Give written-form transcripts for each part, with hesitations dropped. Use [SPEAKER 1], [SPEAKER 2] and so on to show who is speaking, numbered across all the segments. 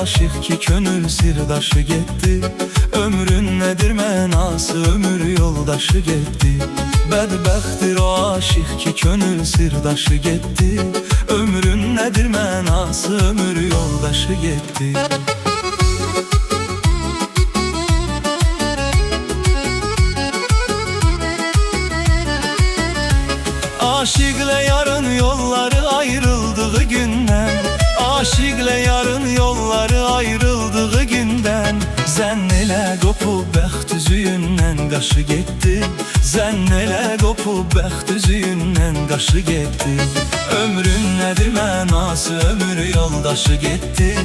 [SPEAKER 1] aşık ki könül sirdaşı getdi. Ömrün nedir mənası, ömür yoldaşı getdi. Bədbəxtdir o aşık ki könül sirdaşı getdi. Ömrün nedir mənası, ömür yoldaşı getdi. Aşıkla yarın yolları ayrıldığı gündən, aşıkla yarın yolları ayrıldığı gündən, zənn elə qopub bəxt üzüyündən qaşı getdi. Zənn elə qopub bəxt üzüyündən qaşı getdi. Ömrün nədir mənası, ömür yoldaşı getdi.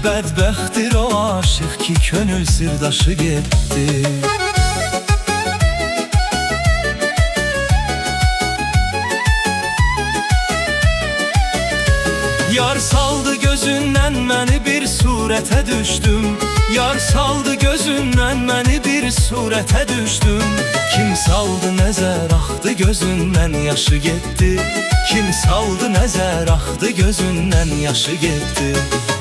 [SPEAKER 1] Bədbəxtdir o aşık ki könül sirdaşı getdi. Yar saldı gözündən məni bir surətə düşdüm. Yar saldı gözündən məni bir surətə düşdüm. Kim saldı nəzər axdı gözündən yaşı getdi. Kim saldı nəzər axdı gözündən yaşı getdi.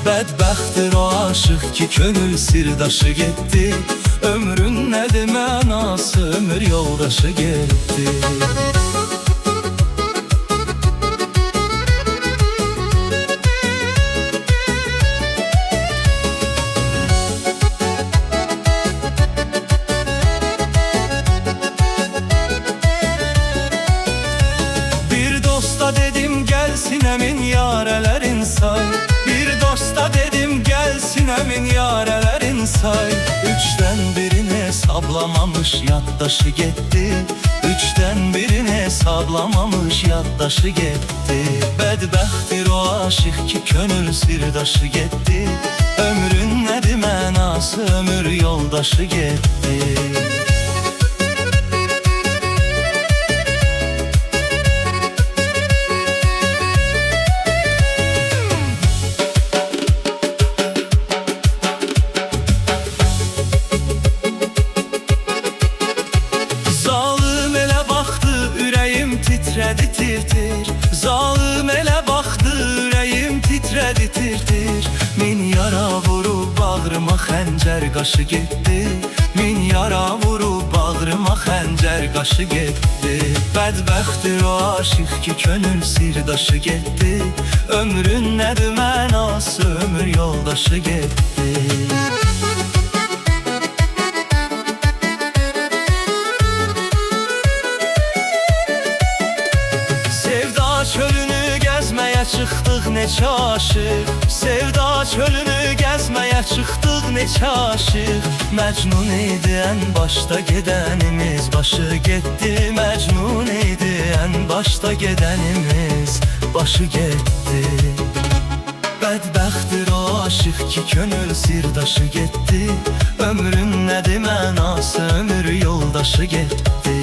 [SPEAKER 1] Bədbəxtdir o aşık ki könül sirdaşı getdi. Ömrün nədir mənası, ömür yoldaşı getdi. Dedim gelsin emin yarelerin say. Bir dosta dedim gelsin emin yarelerin say. Üçten birini hesaplamamış yaddaşı gitti. Üçten birini hesaplamamış yaddaşı gitti. Bədbəxtdir o aşık ki könül sirdaşı gitti. Ömrün nedir mənası, ömür yoldaşı gitti. Titredi tir-tir, zalım elə baxdı, ürəyim titredi tir-tir. Min yara vurub bağrıma xəncər qaşı getdi. Min yara vurub bağrıma xəncər qaşı getdi. Bədbəxtdir o aşık ki könül sirdaşı getdi. Ömrün nədir mənası, ömür yoldaşı getdi. Çölünü gəzməyə çıxdıq neçə aşıq. Sevda çölünü gəzməyə çıxdıq neçə aşıq. Məcnun idi ən başda gedənimiz, başı getdi. Məcnun idi ən başda gedənimiz, başı getdi. Bədbəxtdir o aşık ki könül sirdaşı getdi. Ömrün nədir mənası, ömür yoldaşı getdi.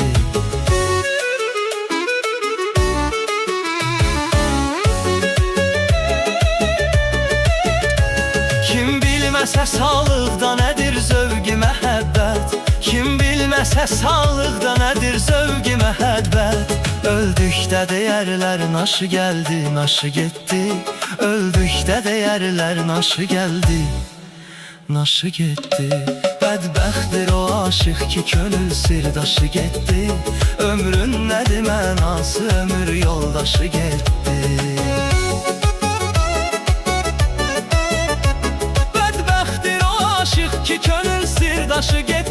[SPEAKER 1] Bilməsə sağlıqda nədir zövqi məhəbbət. Kim bilməsə sağlıqda nədir zövqi məhəbbət. Öldükdə deyərlər naşı gəldi, naşı getdi. Öldükdə deyərlər naşı gəldi, naşı getdi. Bədbəxtdir o aşık ki könül sirdaşı getdi. Ömrün nədir mənası, ömür yoldaşı getdi. Ki könül sirdaşı getdi.